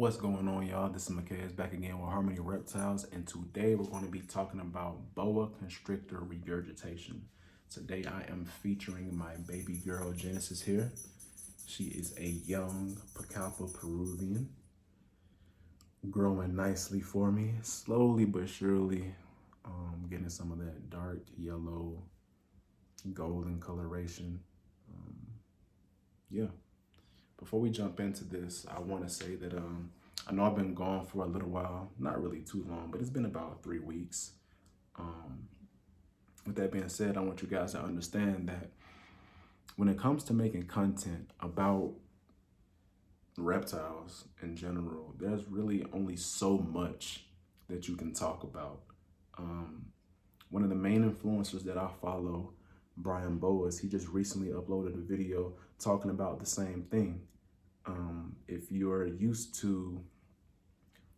What's going on, y'all? This is McKay back again with Harmony Reptiles, and today we're going to be talking about boa constrictor regurgitation. Today I am featuring my baby girl Genesis here. She is a young Pacalpa Peruvian, growing nicely for me, slowly but surely, getting some of that dark yellow, golden coloration. Yeah. Before we jump into this, I want to say that I know I've been gone for a little while, not really too long, but it's been about 3 weeks. Um, with that being said, I want you guys to understand that when it comes to making content about reptiles in general, there's really only so much that you can talk about. Um, One of the main influencers that I follow, Brian Boas, he just recently uploaded a video talking about the same thing. If you're used to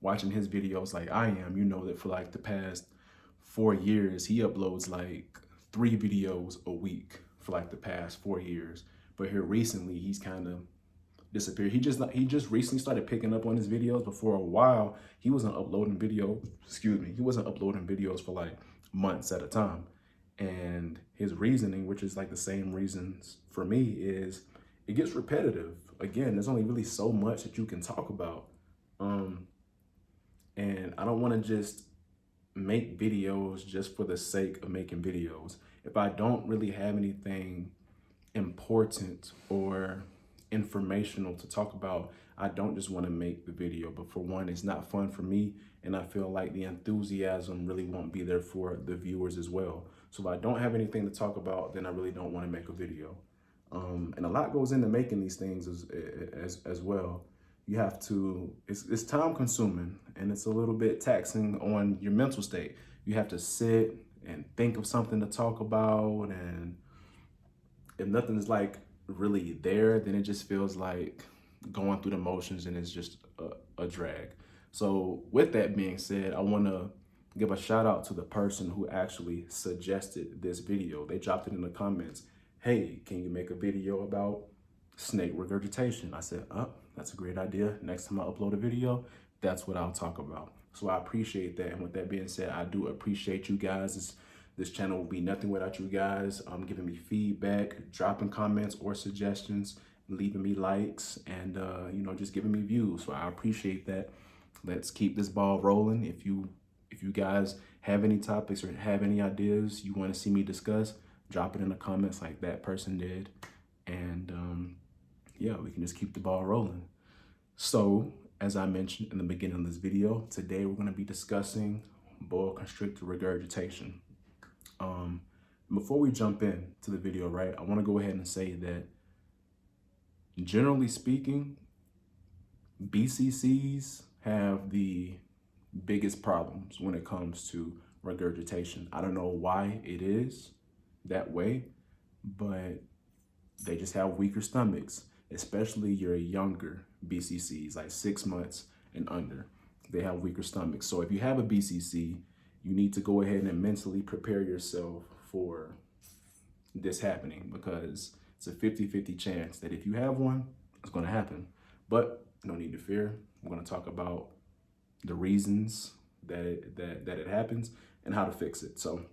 watching his videos like I am, you know that for like the past 4 years, he uploads like 3 videos a week for like the past 4 years. But here recently, he's kind of disappeared. He just recently started picking up on his videos, but for a while, he wasn't uploading video. Excuse me, he wasn't uploading videos for like months at a time. And his reasoning, which is like the same reasons for me, is it gets repetitive. Again, there's only really so much that you can talk about. And I don't want to just make videos just for the sake of making videos. If I don't really have anything important or informational to talk about, I don't just want to make the video. But for one, it's not fun for me, and I feel like the enthusiasm really won't be there for the viewers as well. So if I don't have anything to talk about, then I really don't want to make a video. And a lot goes into making these things as well. You have to, it's time consuming, and it's a little bit taxing on your mental state. You have to sit and think of something to talk about, and if nothing's like really there, then it just feels like going through the motions, and it's just a drag. So with that being said, I want to give a shout out to the person who actually suggested this video. They dropped it in the comments. Hey, can you make a video about snake regurgitation? I said, oh, that's a great idea. Next time I upload a video, that's what I'll talk about. So I appreciate that. And with that being said, I do appreciate you guys. This channel will be nothing without you guys giving me feedback, dropping comments or suggestions, leaving me likes, and just giving me views. So I appreciate that. Let's keep this ball rolling. If you guys have any topics or have any ideas you want to see me discuss, drop it in the comments like that person did. And yeah, we can just keep the ball rolling. So, as I mentioned in the beginning of this video, today we're going to be discussing boa constrictor regurgitation. Before we jump into the video, right, I want to go ahead and say that generally speaking, BCCs have the biggest problems when it comes to regurgitation. I don't know why it is that way, but they just have weaker stomachs, especially your younger BCCs, like 6 months and under. They have weaker stomachs. So if you have a BCC, you need to go ahead and mentally prepare yourself for this happening, because it's a 50-50 chance that if you have one, it's going to happen. But no need to fear. I'm going to talk about the reasons that it happens and how to fix it. So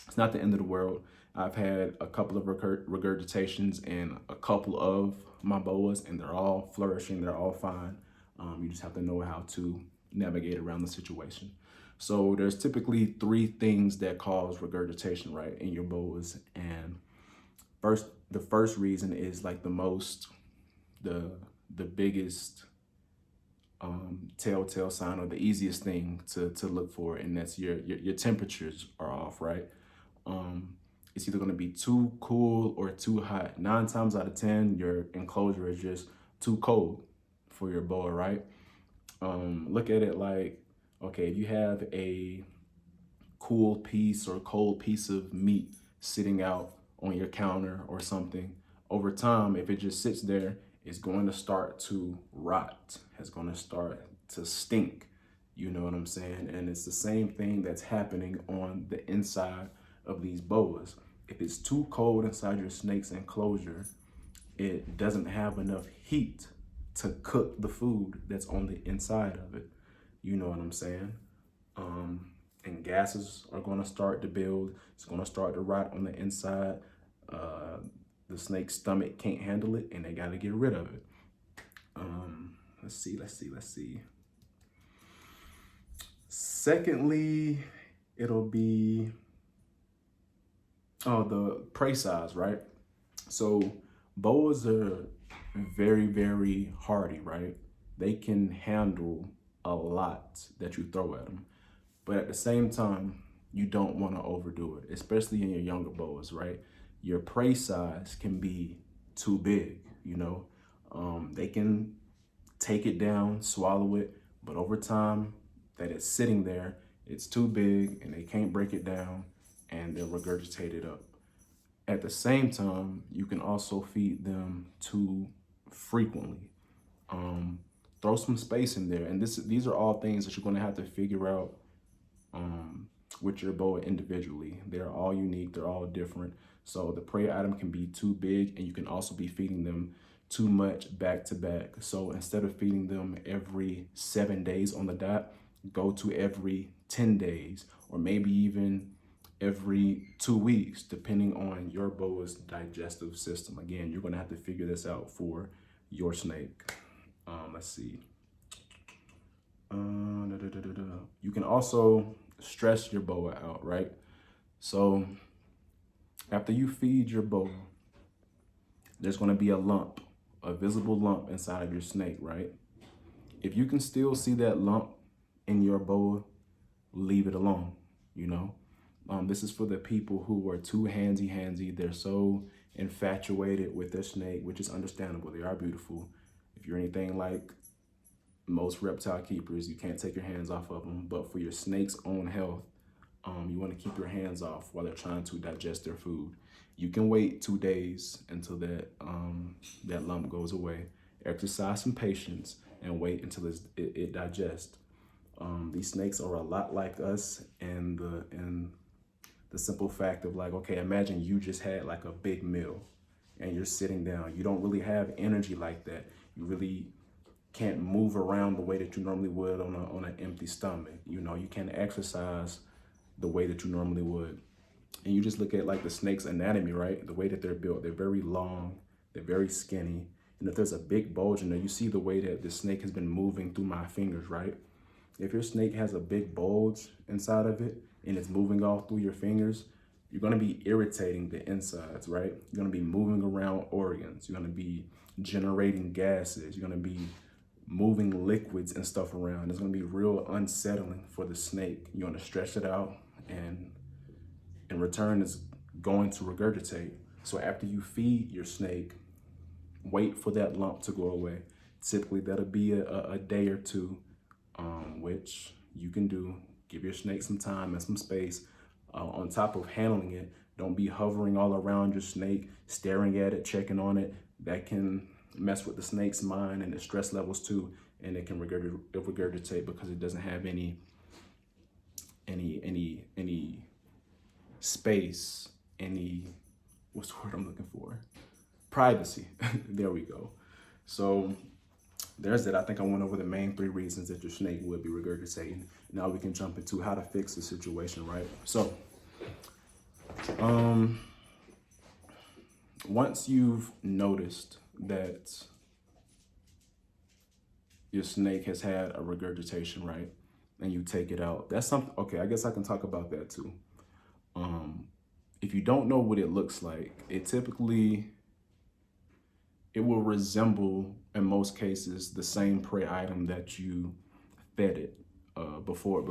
it's not the end of the world. I've had a couple of regurgitations and a couple of my boas, and they're all flourishing. They're all fine. You just have to know how to navigate around the situation. So there's typically 3 things that cause regurgitation, right, in your boas. And the first reason is like the biggest telltale sign, or the easiest thing to look for, and that's your temperatures are off, right? It's either going to be too cool or too hot. 9 times out of 10, your enclosure is just too cold for your boa, right? Look at it like, okay, if you have a cool piece or cold piece of meat sitting out on your counter or something, over time, if it just sits there, it's going to start to rot. It's going to start to stink. You know what I'm saying? And it's the same thing that's happening on the inside of these boas. If it's too cold inside your snake's enclosure, it doesn't have enough heat to cook the food that's on the inside of it. You know what I'm saying? And gases are going to start to build. It's going to start to rot on the inside. Uh, the snake's stomach can't handle it, and they got to get rid of it. Let's see. Secondly, it'll be the prey size, right? So boas are very, very hardy, right? They can handle a lot that you throw at them. But at the same time, you don't want to overdo it, especially in your younger boas, right? Your prey size can be too big, you know? They can take it down, swallow it, but over time that it's sitting there, it's too big and they can't break it down and they'll regurgitate it up. At the same time, you can also feed them too frequently. Throw some space in there. And these are all things that you're going to have to figure out with your boa individually. They're all unique, they're all different. So the prey item can be too big, and you can also be feeding them too much back to back. So instead of feeding them every 7 days on the dot, go to every 10 days, or maybe even every 2 weeks, depending on your boa's digestive system. Again, you're gonna have to figure this out for your snake. Let's see. You can also stress your boa out, right? So after you feed your boa, there's gonna be a lump, a visible lump inside of your snake, right? If you can still see that lump in your boa, leave it alone, you know? This is for the people who are too handsy. They're so infatuated with their snake, which is understandable. They are beautiful. If you're anything like most reptile keepers, you can't take your hands off of them. But for your snake's own health, you want to keep your hands off while they're trying to digest their food. You can wait 2 days until that lump goes away. Exercise some patience and wait until it digests. These snakes are a lot like us, and the simple fact of like, okay, imagine you just had like a big meal and you're sitting down. You don't really have energy like that. You really can't move around the way that you normally would on an empty stomach. You know, you can't exercise the way that you normally would. And you just look at like the snake's anatomy, right? The way that they're built, they're very long, they're very skinny. And if there's a big bulge in there, you see the way that the snake has been moving through my fingers, right? If your snake has a big bulge inside of it and it's moving all through your fingers, you're gonna be irritating the insides, right? You're gonna be moving around organs. You're gonna be generating gases. You're gonna be moving liquids and stuff around. It's gonna be real unsettling for the snake. You wanna stretch it out, and in return, it's going to regurgitate. So after you feed your snake, wait for that lump to go away. Typically, that'll be a day or two, which you can do. Give your snake some time and some space. On top of handling it, don't be hovering all around your snake, staring at it, checking on it. That can mess with the snake's mind and the stress levels too, and it can regurgitate because it doesn't have any space, what's the word I'm looking for? Privacy. There we go. So there's that. I think I went over the main 3 reasons that your snake would be regurgitating. Now we can jump into how to fix the situation, right? So, once you've noticed that your snake has had a regurgitation, right? And you take it out, that's something, okay, I guess I can talk about that too. If you don't know what it looks like, it will resemble, in most cases, the same prey item that you fed it before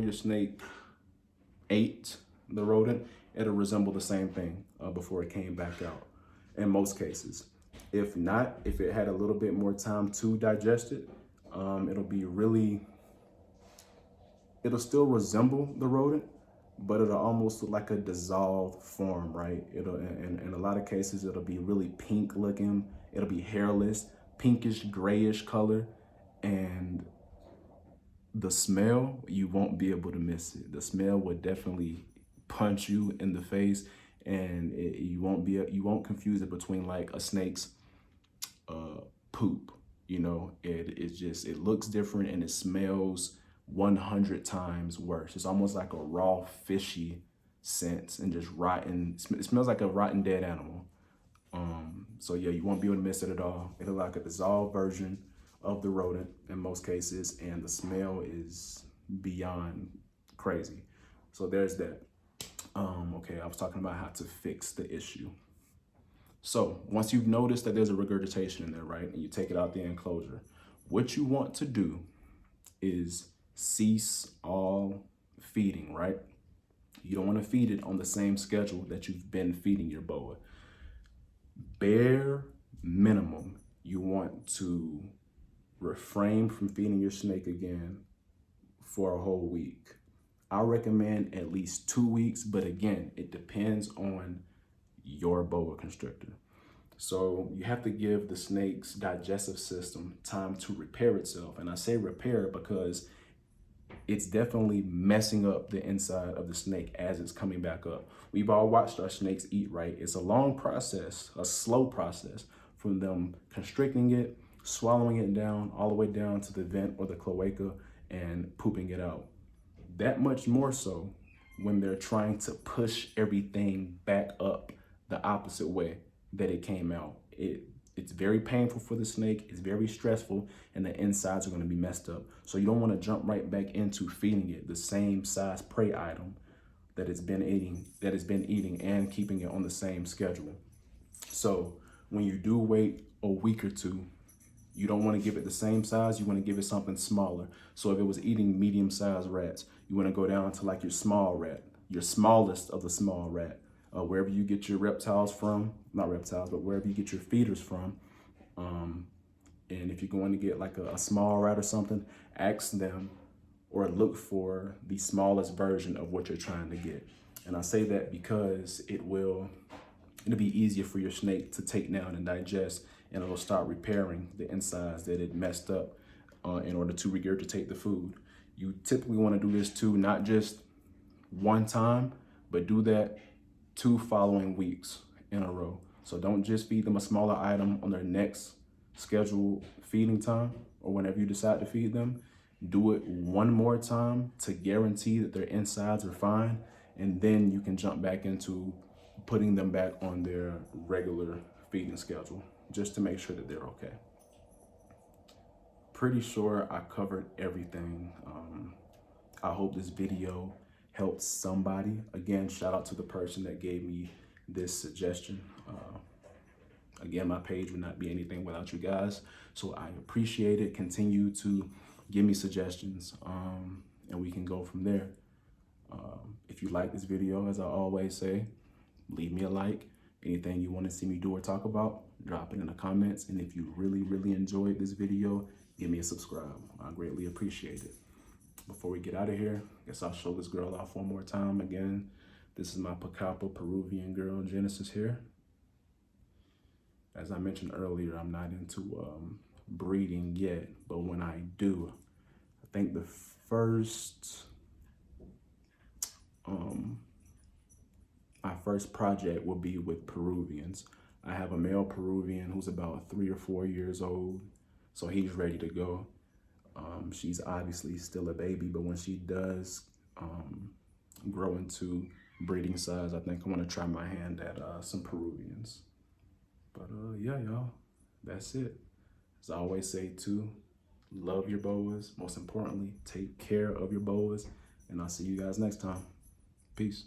your snake ate the rodent. It'll resemble the same thing before it came back out, in most cases. If not, if it had a little bit more time to digest it, it'll still resemble the rodent, but it'll almost look like a dissolved form, right? In a lot of cases, it'll be really pink looking. It'll be hairless, pinkish, grayish color. And the smell, you won't be able to miss it. The smell would definitely punch you in the face, and you won't confuse it between like a snake's poop. You know, it looks different and it smells 100 times worse. It's almost like a raw, fishy scent and just rotten. It smells like a rotten dead animal. So yeah, you won't be able to miss it at all. It'll like a dissolved version of the rodent in most cases, and the smell is beyond crazy. So there's that. Okay, I was talking about how to fix the issue. So once you've noticed that there's a regurgitation in there, right, and you take it out the enclosure, what you want to do is cease all feeding, right? You don't want to feed it on the same schedule that you've been feeding your boa. Bare minimum, you want to refrain from feeding your snake again for a whole week. I recommend at least 2 weeks, but again, it depends on your boa constrictor. So you have to give the snake's digestive system time to repair itself. And I say repair because it's definitely messing up the inside of the snake as it's coming back up. We've all watched our snakes eat, right? It's a long process, a slow process from them constricting it, swallowing it down, all the way down to the vent or the cloaca and pooping it out. That much more so when they're trying to push everything back up the opposite way that it came out. It's very painful for the snake, it's very stressful, and the insides are going to be messed up. So you don't want to jump right back into feeding it the same size prey item that it's been eating and keeping it on the same schedule. So when you do wait a week or two, you don't want to give it the same size, you want to give it something smaller. So if it was eating medium-sized rats, you want to go down to like your small rat, your smallest of the small rat. Wherever you get your reptiles from, not reptiles, but wherever you get your feeders from. And if you're going to get like a small rat or something, ask them or look for the smallest version of what you're trying to get. And I say that because it'll be easier for your snake to take down and digest, and it'll start repairing the insides that it messed up in order to regurgitate the food. You typically want to do this too, not just one time, but do that 2 following weeks in a row. So don't just feed them a smaller item on their next scheduled feeding time or whenever you decide to feed them. Do it one more time to guarantee that their insides are fine, and then you can jump back into putting them back on their regular feeding schedule just to make sure that they're okay. Pretty sure I covered everything. I hope this video helped somebody. Again, shout out to the person that gave me this suggestion. Again, my page would not be anything without you guys. So I appreciate it. Continue to give me suggestions and we can go from there. If you like this video, as I always say, leave me a like. Anything you want to see me do or talk about, drop it in the comments. And if you really, really enjoyed this video, give me a subscribe. I greatly appreciate it. Before we get out of here, I guess I'll show this girl off one more time. Again, this is my Pacapa Peruvian girl, Genesis here. As I mentioned earlier, I'm not into breeding yet, but when I do, I think the first, my first project will be with Peruvians. I have a male Peruvian who's about 3 or 4 years old, so he's ready to go. She's obviously still a baby, but when she does grow into breeding size, I think I want to try my hand at some Peruvians. But yeah, y'all, that's it. As I always say too, love your boas. Most importantly, take care of your boas. And I'll see you guys next time. Peace.